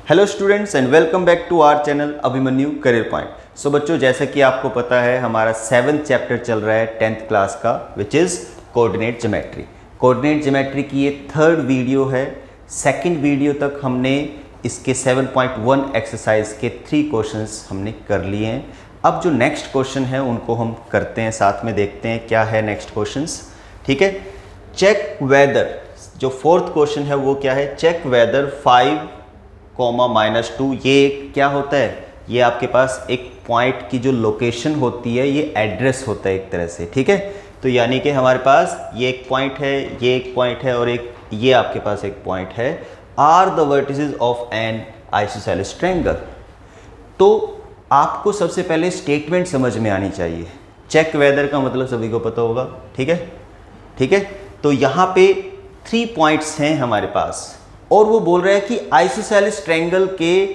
Hello students and welcome back to our channel Abhimanyu career point. So बच्चों, जैसा कि आपको पता है हमारा 7th चैप्टर चल रहा है 10th क्लास का, which is coordinate geometry. Coordinate geometry की ये 3rd वीडियो है। 2nd वीडियो तक हमने इसके 7.1 एक्सरसाइज के 3 क्वेश्चंस हमने कर लिए हैं। अब जो नेक्स्ट क्वेश्चन है उनको हम करते हैं, साथ में देखते हैं क्या है नेक्स्ट क्वेश्चंस। ठीक है, चेक वेदर, जो 4th क्वेश्चन है वो क्या है, चेक वेदर 5, -2। ये क्या होता है, ये आपके पास एक पॉइंट की जो लोकेशन होती है, ये एड्रेस होता है एक तरह से। ठीक है, तो यानी कि हमारे पास ये एक पॉइंट है, ये एक पॉइंट है और एक ये आपके पास एक पॉइंट है। Are the vertices of an isosceles triangle. तो आपको सबसे पहले स्टेटमेंट समझ में आनी चाहिए। चेक वेदर का मतलब सभी को पता होगा। ठीक है, ठीक है। तो यहाँ पे 3 पॉइंट्स हैं हमारे पास और वो बोल रहा है कि आइसोसेलेस ट्रायंगल के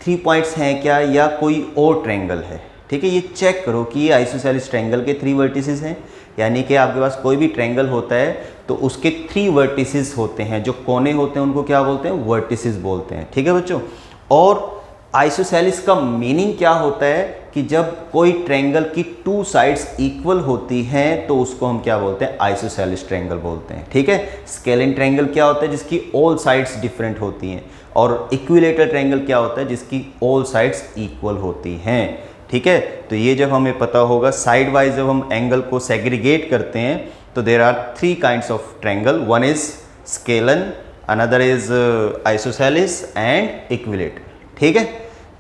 3 पॉइंट्स हैं क्या या कोई और ट्रायंगल है। ठीक है, ये चेक करो कि ये आइसोसेलेस ट्रायंगल के 3 वर्टिसेस हैं। यानी कि आपके पास कोई भी ट्रायंगल होता है तो उसके 3 वर्टिसेस होते हैं, जो कोने होते हैं उनको क्या बोलते हैं, वर्टिसेस बोलते हैं। ठीक है बच्चों, और आइसोसेलेस का मीनिंग क्या होता है कि जब कोई ट्रायंगल की 2 साइड्स इक्वल होती हैं तो उसको हम क्या बोलते हैं, आइसोसेलेस ट्रायंगल बोलते हैं। ठीक है, स्केलिन ट्रायंगल क्या होता है, जिसकी ऑल साइड्स डिफरेंट होती हैं, और इक्विलेटरल ट्रायंगल क्या होता है, जिसकी ऑल साइड्स इक्वल होती हैं। ठीक है, तो ये जब हमें पता होगा, साइड वाइज जब हम एंगल को सेग्रीगेट करते हैं तो there are 3 kinds of triangle. One is scalene, another is isosceles and equilateral. ठीक है,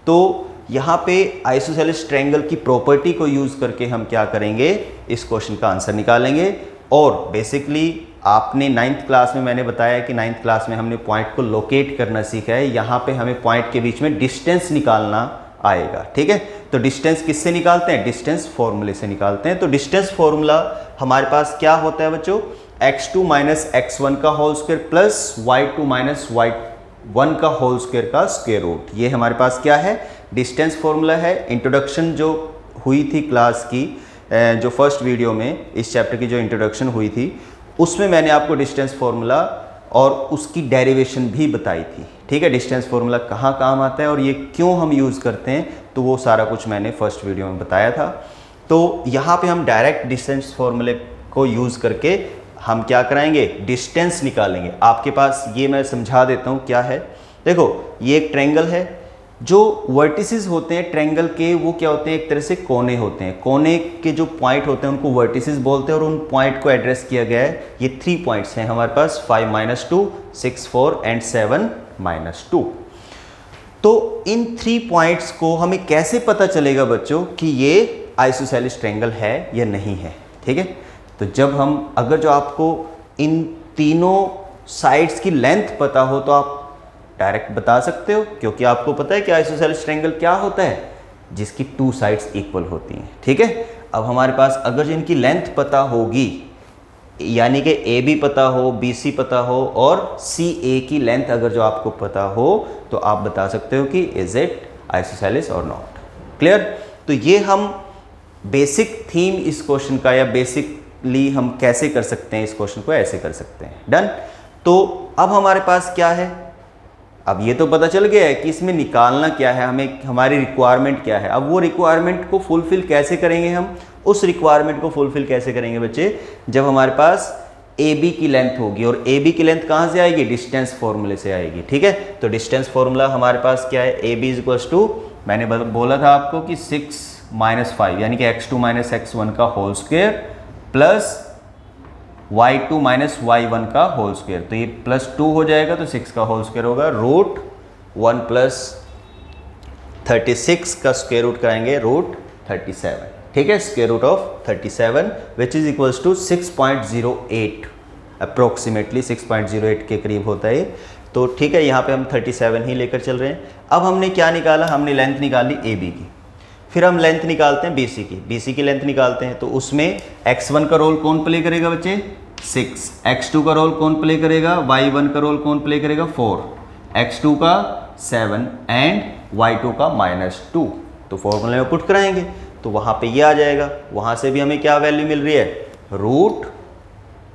तो यहाँ पे आइसोसेलेस ट्रायंगल की प्रॉपर्टी को यूज़ करके हम क्या करेंगे, इस क्वेश्चन का आंसर निकालेंगे। और बेसिकली आपने 9th क्लास में, मैंने बताया कि 9th क्लास में हमने पॉइंट को लोकेट करना सीखा है। यहाँ पे हमें पॉइंट के बीच में डिस्टेंस निकालना आएगा। ठीक है, तो डिस्टेंस किससे निकालते हैं, डिस्टेंस फॉर्मूले से निकालते हैं। तो डिस्टेंस फॉर्मूला हमारे पास क्या होता है बच्चों, x2 - x1 का whole square plus y2 - y1 का होल स्क्वायर का स्क्वायर रूट। ये हमारे पास क्या है, डिस्टेंस फॉर्मूला है। इंट्रोडक्शन जो हुई थी क्लास की, जो फर्स्ट वीडियो में इस चैप्टर की जो इंट्रोडक्शन हुई थी, उसमें मैंने आपको डिस्टेंस फॉर्मूला और उसकी डेरिवेशन भी बताई थी। ठीक है, डिस्टेंस फॉर्मूला कहाँ काम आता है और ये क्यों हम यूज़ करते हैं, तो वो सारा कुछ मैंने फर्स्ट वीडियो में बताया था। तो यहाँ पे हम डायरेक्ट डिस्टेंस फॉर्मूले को यूज़ करके हम क्या कराएंगे, डिस्टेंस निकालेंगे। आपके पास ये मैं समझा देता हूँ क्या है। देखो, ये एक ट्रायंगल है। जो वर्टिसेस होते हैं ट्रायंगल के, वो क्या होते हैं, एक तरह से कोने होते हैं। कोने के जो पॉइंट होते हैं उनको वर्टिसेस बोलते हैं और उन पॉइंट को एड्रेस किया गया है। ये 3 पॉइंट्स हैं हमारे पास, 5 - 2, 6, 4 एंड 7 - 2। तो इन 3 पॉइंट्स को हमें कैसे पता चलेगा बच्चों कि ये आइसोसेलेस ट्रायंगल है या नहीं है। ठीक है, तो जब हम, अगर जो आपको इन तीनों साइड्स की लेंथ पता हो तो आप डायरेक्ट बता सकते हो, क्योंकि आपको पता है कि आइसोसेलेस ट्रायंगल क्या होता है, जिसकी 2 साइड्स इक्वल होती हैं। ठीक है, अब हमारे पास अगर इनकी लेंथ पता होगी, यानी कि ए बी पता हो, बी सी पता हो और सी ए की लेंथ अगर जो आपको पता हो, तो आप बता सकते हो कि इज इट आइसोसेलेस और नॉट। क्लियर। तो ये हम बेसिक थीम इस क्वेश्चन का, या बेसिकली हम कैसे कर सकते हैं इस क्वेश्चन को, ऐसे कर सकते हैं। डन। तो अब हमारे पास क्या है, अब ये तो पता चल गया है कि इसमें निकालना क्या है हमें, हमारी रिक्वायरमेंट क्या है। अब वो रिक्वायरमेंट को फुलफिल कैसे करेंगे हम, उस रिक्वायरमेंट को फुलफिल कैसे करेंगे बच्चे, जब हमारे पास ए बी की लेंथ होगी। और ए बी की लेंथ कहाँ से आएगी, डिस्टेंस फॉर्मूले से आएगी। ठीक है, तो डिस्टेंस फॉर्मूला हमारे पास क्या है, A B is equals to, मैंने बोला था आपको कि 6 - 5 यानी कि x2 - x1 का whole square plus y2 - y1 का होल स्क्वायर। तो ये +2 हो जाएगा तो 6 का होल स्क्वायर होगा, रूट 1 + 36 का स्क्वायर रूट कराएंगे, रूट 37। ठीक है, square root of 37 which is equals to 6.08, approximately 6.08 के करीब होता है। तो ठीक है, यहाँ पे हम 37 ही लेकर चल रहे हैं। अब हमने क्या निकाला, हमने लेंथ निकाली ए बी की, फिर हम लेंथ निकालते हैं BC की। BC की लेंथ निकालते हैं तो उसमें x1 का रोल कौन प्ले करेगा बच्चे, 6, x2 का रोल कौन प्ले करेगा, y1 का रोल कौन प्ले करेगा, 4, x2 का 7 एंड y2 का -2। तो फॉर्मूले में पुट कराएंगे तो वहाँ पे ये आ जाएगा। वहाँ से भी हमें क्या वैल्यू मिल रही है, रूट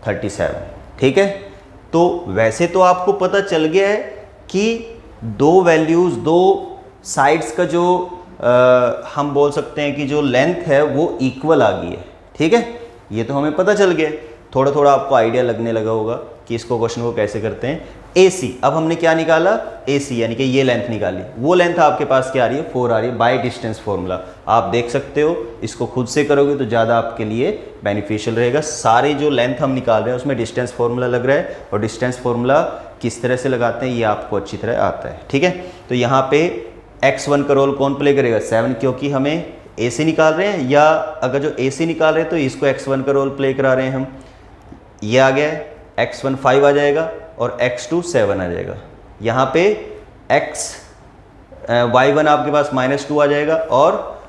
37। ठीक है, तो वैसे तो आपको पता चल गया है कि दो वैल्यूज़, दो साइड्स का जो हम बोल सकते हैं कि जो लेंथ है वो इक्वल आ गई है, ठीक है। ये तो हमें पता चल गया, थोड़ा थोड़ा आपको आइडिया लगने लगा होगा कि इसको क्वेश्चन को कैसे करते हैं। AC, अब हमने क्या निकाला, AC यानी कि ये लेंथ निकाली। वो लेंथ आपके पास क्या आ रही है, 4 आ रही है बाय डिस्टेंस फॉर्मूला। आप देख सकते हो, इसको खुद से करोगे तो ज़्यादा आपके लिए बेनिफिशियल रहेगा। सारी जो लेंथ हम निकाल रहे हैं उसमें डिस्टेंस फॉर्मूला लग रहा है, और डिस्टेंस फॉर्मूला किस तरह से लगाते हैं ये आपको अच्छी तरह आता है, ठीक है। तो यहाँ पे x1 का रोल कौन प्ले करेगा, 7, क्योंकि हमें AC निकाल रहे हैं, या अगर जो AC निकाल रहे हैं तो इसको x1 का रोल प्ले करा रहे हैं हम। ये आ गया, x1 5 आ जाएगा और x2 7 आ जाएगा। यहाँ पे y1 आपके पास -2 आ जाएगा और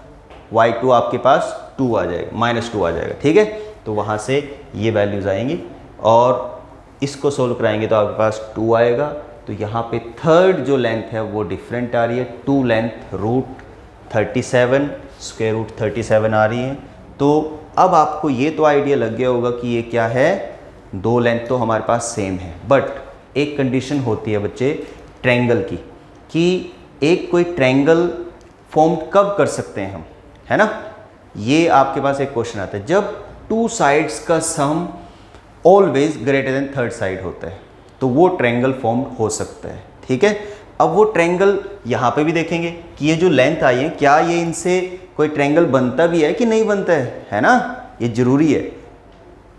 y2 आपके पास 2 आ जाएगा, -2 आ जाएगा, ठीक है। तो वहाँ से ये वैल्यूज़ आएंगी और इसको सोल्व कराएंगे तो आपके पास 2 आएगा। तो यहाँ पे थर्ड जो लेंथ है वो डिफरेंट आ रही है, 2 लेंथ √37 स्क्वायर रूट 37 आ रही है। तो अब आपको ये तो आइडिया लग गया होगा कि ये क्या है, दो लेंथ तो हमारे पास सेम है, बट एक कंडीशन होती है बच्चे ट्रायंगल की, कि एक कोई ट्रायंगल फॉर्म कब कर सकते हैं हम, है ना। ये आपके पास एक क्वेश्चन आता है, जब 2 साइड्स का sum always greater than third side होता है तो वो ट्रायंगल फॉर्म हो सकता है, ठीक है। अब वो ट्रायंगल यहाँ पे भी देखेंगे कि ये जो लेंथ आई है, क्या ये इनसे कोई ट्रायंगल बनता भी है कि नहीं बनता है ना, ये जरूरी है,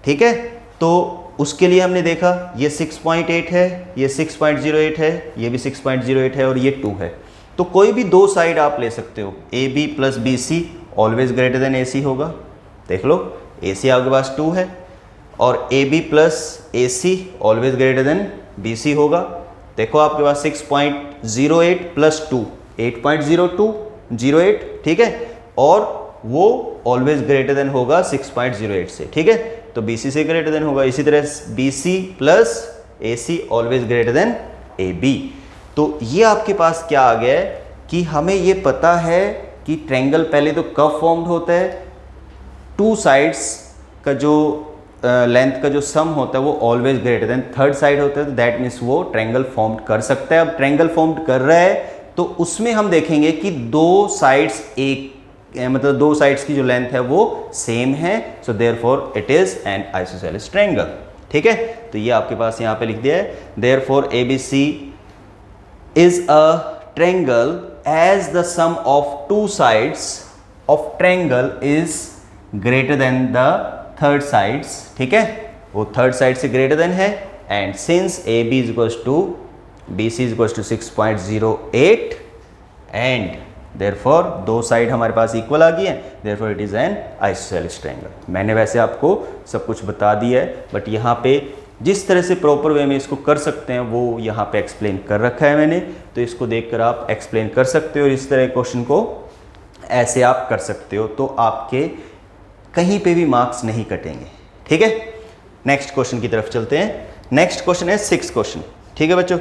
ठीक है। तो उसके लिए हमने देखा ये 6.8 है, ये 6.08 है, ये भी 6.08 है और ये 2 है। तो कोई भी दो साइड आप ले सकते हो, AB plus BC always greater then AC होगा। देख लो, AC आपके पास 2 है और AB plus AC always greater then BC होगा। देखो आपके पास 6.08 प्लस 2 8.0208, ठीक है, और वो ऑलवेज ग्रेटर देन होगा 6.08 से, ठीक है। तो BC से ग्रेटर देन होगा। इसी तरह BC plus AC always greater then AB। तो ये आपके पास क्या आ गया है कि हमें ये पता है कि ट्रायंगल पहले तो कब फॉर्म्ड होता है, 2 साइड्स का जो लेंथ का जो सम होता है वो always greater than third side होता है, तो दैट मीन्स वो ट्रायंगल फॉर्म्ड कर सकता है। अब ट्रायंगल फॉर्म्ड कर रहा है तो उसमें हम देखेंगे कि दो साइड्स मतलब दो साइड्स की जो लेंथ है वो सेम है, so therefore it is an isosceles triangle, ठीक है। तो ये आपके पास यहाँ पे लिख दिया है, therefore ABC is a triangle as the sum of 2 sides of triangle is greater than the third sides, ठीक है, वो थर्ड साइड से ग्रेटर देन है। And since AB is equals to BC is equals to 6.08 and therefore दो side हमारे पास equal आ गई है, therefore it is an isosceles triangle. मैंने वैसे आपको सब कुछ बता दिया है, बट यहाँ पे जिस तरह से प्रॉपर वे में इसको कर सकते हैं वो यहाँ पे एक्सप्लेन कर रखा है मैंने, तो इसको देखकर आप एक्सप्लेन कर सकते हो और इस तरह क्वेश्चन को ऐसे आप कर सकते हो, तो आपके कहीं पे भी मार्क्स नहीं कटेंगे, ठीक है। नेक्स्ट क्वेश्चन की तरफ चलते हैं। नेक्स्ट क्वेश्चन है 6th क्वेश्चन, ठीक है बच्चों।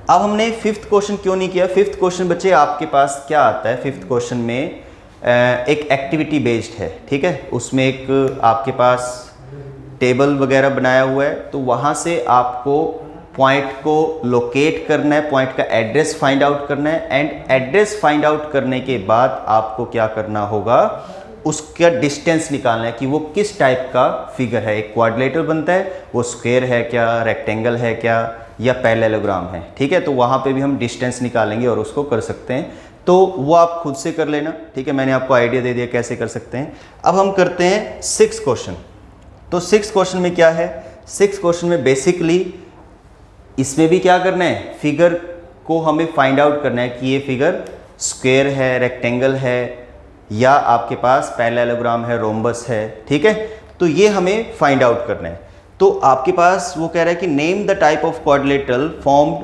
अब हमने 5th क्वेश्चन क्यों नहीं किया, 5th क्वेश्चन बच्चे आपके पास क्या आता है, 5th क्वेश्चन में एक एक्टिविटी बेस्ड है, ठीक है। उसमें एक आपके पास टेबल वगैरह बनाया हुआ है, तो वहाँ से आपको पॉइंट को लोकेट करना है, पॉइंट का एड्रेस फाइंड आउट करना है, एंड एड्रेस फाइंड आउट करने के बाद आपको क्या करना होगा, उसका डिस्टेंस निकालना है कि वो किस टाइप का फिगर है। एक क्वाड्रिलेटरल बनता है, वो स्क्वायर है क्या, रेक्टेंगल है क्या, या पैरेललोग्राम है, ठीक है। तो वहाँ पे भी हम डिस्टेंस निकालेंगे और उसको कर सकते हैं, तो वो आप खुद से कर लेना, ठीक है। मैंने आपको आइडिया दे दिया कैसे कर सकते हैं। अब हम करते हैं 6th क्वेश्चन। तो 6th क्वेश्चन में क्या है, 6th क्वेश्चन में बेसिकली इसमें भी क्या करना है, फिगर को हमें फाइंड आउट करना है कि ये फिगर स्क्वायर है, रेक्टेंगल है, या आपके पास पैरेललोग्राम है, रोम्बस है, ठीक है। तो ये हमें फाइंड आउट करना है। तो आपके पास वो कह रहा है कि name the type of quadrilateral formed,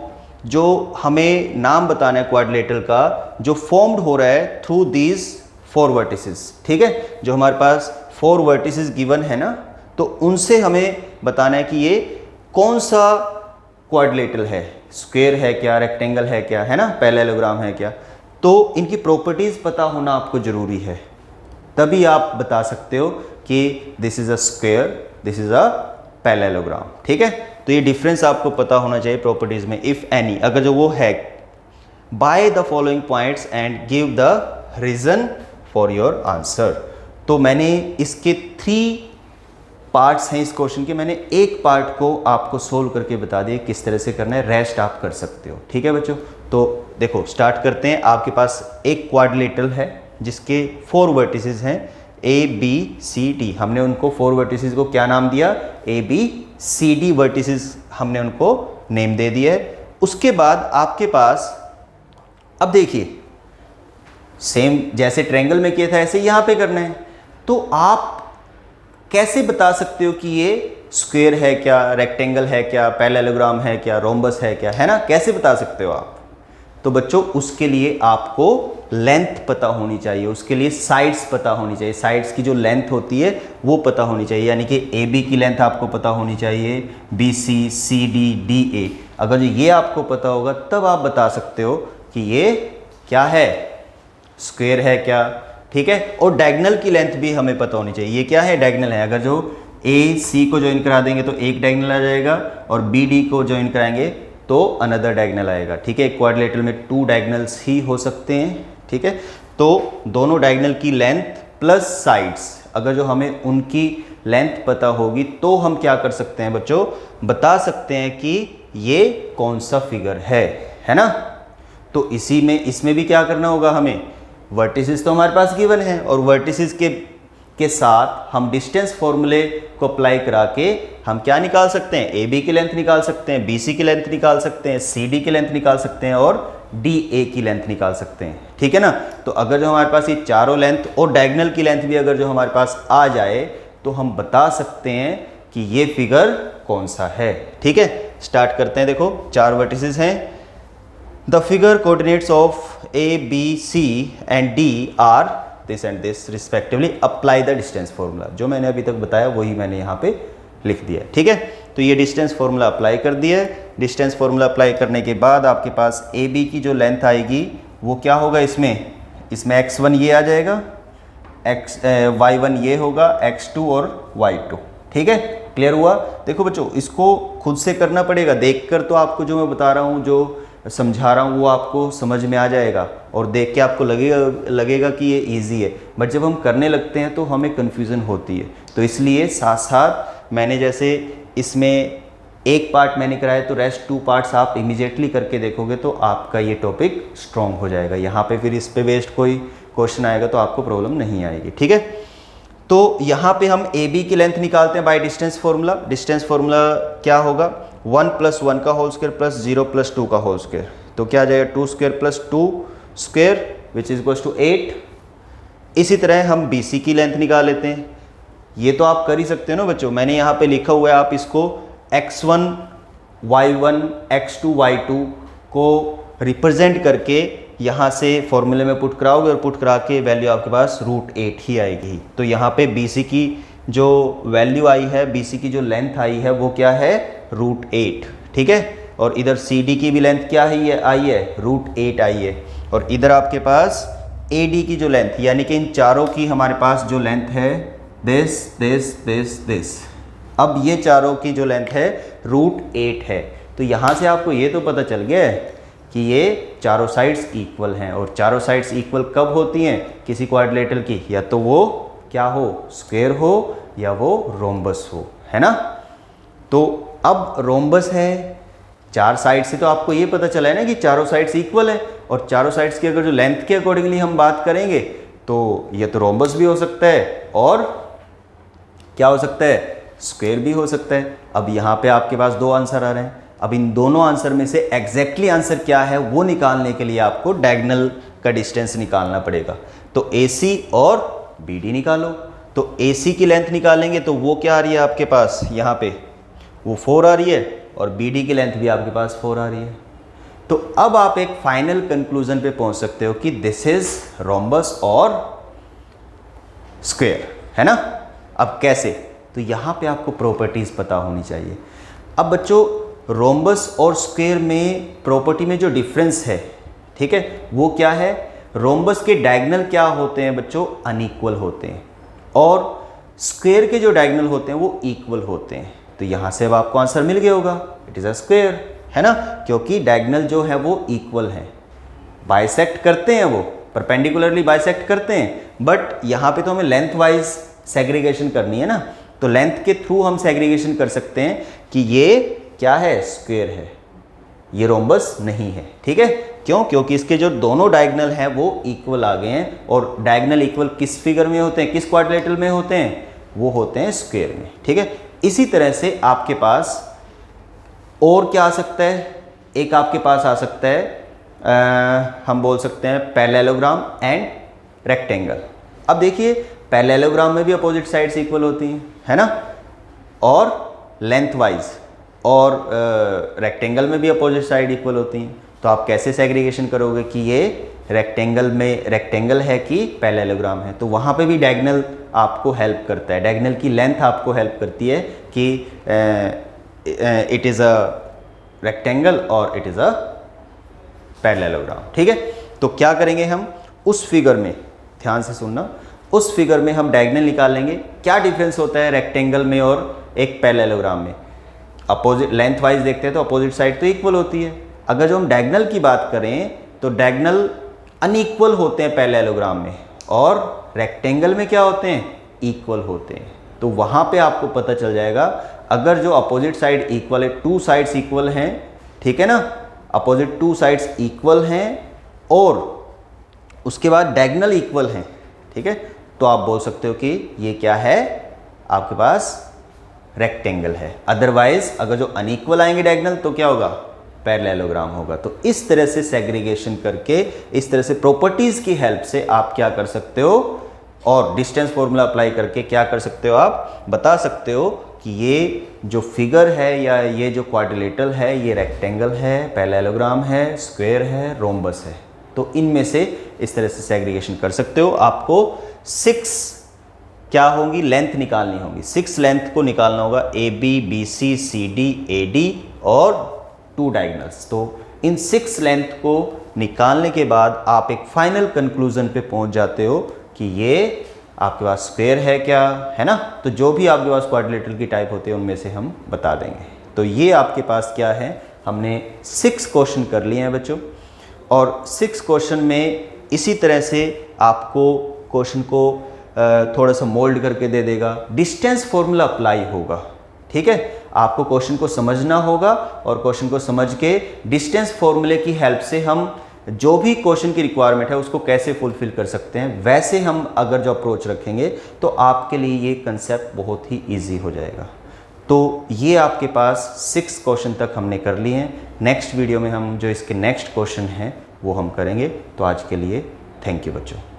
जो हमें नाम बताना है क्वाड्रिलेटरल का जो फॉर्म्ड हो रहा है थ्रू दीज 4 वर्टिसेस, ठीक है। जो हमारे पास 4 वर्टिसेस गिवन है ना, तो उनसे हमें बताना है कि ये कौन सा क्वाड्रिलेटरल है, स्क्वायर है क्या, रेक्टेंगल है क्या, है ना, पैरेललोग्राम है क्या। तो इनकी प्रॉपर्टीज़ पता होना आपको ज़रूरी है, तभी आप बता सकते हो कि this is a square, this is a parallelogram, ठीक है। तो ये डिफरेंस आपको पता होना चाहिए प्रॉपर्टीज़ में, इफ़ एनी, अगर जो वो है by the following points and give the reason for your answer. तो मैंने इसके 3 पार्ट्स हैं इस क्वेश्चन के, मैंने एक पार्ट को आपको सोल्व करके बता दिया किस तरह से करना है, रेस्ट आप कर सकते हो। ठीक है बच्चों, तो देखो स्टार्ट करते हैं। आपके पास एक क्वाड्रिलेटरल है जिसके 4 वर्टिसेस हैं ए बी सी डी। हमने उनको 4 वर्टिसेस को क्या नाम दिया, A B C D vertices हमने उनको नेम दे दिया है। उसके बाद आपके पास अब देखिए सेम जैसे ट्रायंगल में किया था ऐसे यहाँ पे करना है। तो आप कैसे बता सकते हो कि ये स्क्वायर है क्या, रेक्टेंगल है क्या, पैरेललोग्राम है क्या, रोम्बस है क्या, है ना, कैसे बता सकते हो आप। तो बच्चों उसके लिए आपको लेंथ पता होनी चाहिए, उसके लिए साइड्स पता होनी चाहिए, साइड्स की जो लेंथ होती है वो पता होनी चाहिए। यानी कि ए बी की लेंथ आपको पता होनी चाहिए, B C, C D, D A. अगर जो ये आपको पता होगा तब आप बता सकते हो कि ये क्या है, स्क्वायर है क्या। ठीक है, और डायगोनल की लेंथ भी हमें पता होनी चाहिए, ये क्या है, डायगोनल है। अगर जो ए सी को ज्वाइन करा देंगे तो एक डायगोनल आ जाएगा, और बी डी को ज्वाइन कराएंगे तो अनदर डायगोनल आएगा। ठीक है, क्वाड्रिलेटरल में 2 डायगोनल्स ही हो सकते हैं। ठीक है, तो दोनों डायगोनल की लेंथ प्लस साइड्स, अगर जो हमें उनकी लेंथ पता होगी तो हम क्या कर सकते हैं बच्चों, बता सकते हैं कि ये कौन सा फिगर है ना। तो इसी में इसमें भी क्या करना होगा हमें, वर्टिसेस तो हमारे पास गिवन है, और वर्टिसेस के साथ हम डिस्टेंस फॉर्मूले को अप्लाई करा के हम क्या निकाल सकते हैं, ए बी की लेंथ निकाल सकते हैं, बी सी की लेंथ निकाल सकते हैं, सी डी की लेंथ निकाल सकते हैं, और डी ए की लेंथ निकाल सकते हैं। ठीक है ना। तो अगर जो हमारे पास ये चारों लेंथ और डायगोनल की लेंथ भी अगर जो हमारे पास आ जाए तो हम बता सकते हैं कि ये फिगर कौन सा है। ठीक है, स्टार्ट करते हैं। देखो 4 वर्टिसेस हैं। The figure coordinates of A B C and D are this and this respectively, apply the distance formula. जो मैंने अभी तक बताया वही मैंने यहाँ पे लिख दिया। ठीक है, तो ये डिस्टेंस फॉर्मूला अप्लाई कर दिया है। डिस्टेंस फॉर्मूला अप्लाई करने के बाद आपके पास ए बी की जो लेंथ आएगी वो क्या होगा, इसमें x1 ये आ जाएगा, y1 ये होगा, x2 और y2। ठीक है, क्लियर हुआ। देखो बच्चों इसको खुद से करना पड़ेगा, देखकर तो आपको जो मैं बता रहा हूँ, जो समझा रहा हूँ वो आपको समझ में आ जाएगा, और देख के आपको लगेगा कि ये इजी है, बट जब हम करने लगते हैं तो हमें कन्फ्यूज़न होती है। तो इसलिए साथ साथ मैंने जैसे इसमें एक पार्ट मैंने कराया तो रेस्ट 2 पार्ट्स आप इमीडिएटली करके देखोगे तो आपका ये टॉपिक स्ट्रॉन्ग हो जाएगा। यहाँ पे फिर इस पे बेस्ड कोई क्वेश्चन आएगा तो आपको प्रॉब्लम नहीं आएगी। ठीक है, तो यहाँ पे हम ए बी की लेंथ निकालते हैं by distance formula. Distance formula क्या होगा, 1 + 1 का होल स्क्वायर प्लस 0 + 2 का होल स्क्वायर। तो क्या आ जाएगा, 2 square plus 2 square which is equals to 8। इसी तरह हम बी सी की लेंथ निकाल लेते हैं। ये तो आप कर ही सकते हो ना बच्चों, मैंने यहाँ पे लिखा हुआ है, आप इसको x1 y1 x2 y2 को रिप्रेजेंट करके यहाँ से फॉर्मूले में पुट कराओगे, और पुट करा के वैल्यू आपके पास √8 ही आएगी। तो यहाँ पे BC की जो वैल्यू आई है, BC की जो लेंथ आई है वो क्या है, √8। ठीक है, और इधर CD की भी लेंथ क्या है, ये आई है √8 आई है, और इधर आपके पास AD की जो लेंथ, यानी कि इन चारों की हमारे पास जो लेंथ है दिस, अब ये चारों की जो लेंथ है √8 है। तो यहाँ से आपको ये तो पता चल गया है कि ये चारों साइड्स इक्वल हैं, और चारों साइड्स इक्वल कब होती हैं किसी क्वाड्रिलेटरल की, या तो वो क्या हो, स्क्वायर हो, या वो रोम्बस हो, है ना। तो अब रोम्बस है, 4 साइड से तो आपको ये पता चला है ना कि चारों साइड्स इक्वल है, और चारों साइड्स की अगर जो लेंथ के अकॉर्डिंगली हम बात करेंगे तो ये तो रोम्बस भी हो सकता है, और क्या हो सकता है, स्क्वायर भी हो सकता है। अब यहाँ पे आपके पास 2 आंसर आ रहे हैं। अब इन दोनों आंसर में से एग्जैक्टली आंसर क्या है वो निकालने के लिए आपको डायगोनल का डिस्टेंस निकालना पड़ेगा। तो AC और BD निकालो। तो AC की लेंथ निकालेंगे तो वो क्या आ रही है आपके पास, यहाँ पे वो 4 आ रही है, और BD की लेंथ भी आपके पास 4 आ रही है। तो अब आप एक फाइनल कंक्लूजन पे पहुंच सकते हो कि दिस इज रोम्बस और स्क्वायर, है ना। अब कैसे, तो यहाँ पे आपको प्रॉपर्टीज पता होनी चाहिए। अब बच्चों रोम्बस और स्क्वायर में प्रॉपर्टी में जो डिफरेंस है, ठीक है, वो क्या है, रोम्बस के डायगोनल क्या होते हैं बच्चों, अनइक्वल होते हैं, और स्क्वायर के जो डायगोनल होते हैं वो इक्वल होते हैं। तो यहाँ से अब आपको आंसर मिल गया होगा, इट इज़ अ स्क्वायर, है ना, क्योंकि डायगोनल जो है वो इक्वल है। बाइसेक्ट करते हैं, वो परपेंडिकुलरली बाइसेक्ट करते हैं, बट यहाँ पे तो हमें लेंथ वाइज सेग्रीगेशन करनी है ना, तो लेंथ के थ्रू हम सेग्रीगेशन कर सकते हैं कि ये क्या है, स्क्वायर है, ये रोम्बस नहीं है। ठीक है, क्यों? क्योंकि इसके जो दोनों डायगोनल हैं वो इक्वल आ गए हैं, और डायगोनल इक्वल किस फिगर में होते हैं, किस क्वाड्रिलेटरल में होते हैं, वो होते हैं स्क्वायर में। ठीक है, इसी तरह से आपके पास और क्या आ सकता है, एक आपके पास आ सकता है हम बोल सकते हैं पैरेललोग्राम एंड रेक्टेंगल। अब देखिए पैरेललोग्राम में भी अपोजिट साइड्स इक्वल होती हैं, है ना, और लेंथ वाइज, और रेक्टेंगल में भी अपोजिट साइड इक्वल होती हैं। तो आप कैसे सेग्रीगेशन करोगे कि ये रेक्टेंगल में रेक्टेंगल है कि पैरेललोग्राम है, तो वहाँ पे भी डायगोनल आपको हेल्प करता है, डायगोनल की लेंथ आपको हेल्प करती है कि इट इज़ अ रेक्टेंगल और इट इज़ अ पैरेललोग्राम। ठीक है, तो क्या करेंगे हम उस फिगर में, ध्यान से सुनना, उस फिगर में हम डायगोनल निकाल लेंगे। क्या डिफरेंस होता है रेक्टेंगल में और एक पैरेललोग्राम में? अपोजिट लेंथ वाइज देखते हैं तो अपोजिट साइड तो इक्वल होती है। अगर जो हम डायगोनल की बात करें तो डायगोनल अनइक्वल होते हैं पैरेललोग्राम में, और रेक्टेंगल में क्या होते हैं, इक्वल होते हैं। तो वहाँ पे आपको पता चल जाएगा, अगर जो अपोजिट साइड इक्वल है, टू साइड्स इक्वल हैं, ठीक है ना, अपोजिट टू साइड्स इक्वल हैं और उसके बाद डायगोनल इक्वल हैं, ठीक है, तो आप बोल सकते हो कि ये क्या है, आपके पास रेक्टेंगल है। अदरवाइज अगर जो अनइक्वल आएंगे डायगोनल तो क्या होगा, पैरेललोग्राम होगा। तो इस तरह से सेग्रीगेशन करके, इस तरह से प्रॉपर्टीज़ की हेल्प से आप क्या कर सकते हो, और डिस्टेंस फॉर्मूला अप्लाई करके क्या कर सकते हो, आप बता सकते हो कि ये जो फिगर है या ये जो क्वाड्रिलेटरल है ये रेक्टेंगल है, पैरेललोग्राम है, स्क्वायर है, रोम्बस है। तो इनमें से इस तरह से सेग्रीगेशन कर सकते हो। आपको 6 क्या होंगी, लेंथ निकालनी होगी। 6 लेंथ को निकालना होगा, AB, BC, CD, AD और 2 डायगोनल्स। तो इन 6 लेंथ को निकालने के बाद आप एक फाइनल कंक्लूजन पे पहुंच जाते हो कि ये आपके पास स्क्वायर है क्या, है ना। तो जो भी आपके पास क्वाड्रिलेटरल की टाइप होते हैं उनमें से हम बता देंगे। तो ये आपके पास क्या है, हमने 6 क्वेश्चन कर लिए हैं बच्चों, और 6 क्वेश्चन में इसी तरह से आपको क्वेश्चन को थोड़ा सा मोल्ड करके दे देगा। डिस्टेंस फॉर्मूला अप्लाई होगा, ठीक है, आपको क्वेश्चन को समझना होगा, और क्वेश्चन को समझ के डिस्टेंस फॉर्मूले की हेल्प से हम जो भी क्वेश्चन की रिक्वायरमेंट है उसको कैसे फुलफिल कर सकते हैं, वैसे हम अगर जो अप्रोच रखेंगे तो आपके लिए ये कंसेप्ट बहुत ही ईजी हो जाएगा। तो ये आपके पास 6 क्वेश्चन तक हमने कर लिए हैं। नेक्स्ट वीडियो में हम जो इसके नेक्स्ट क्वेश्चन हैं वो हम करेंगे। तो आज के लिए थैंक यू बच्चों।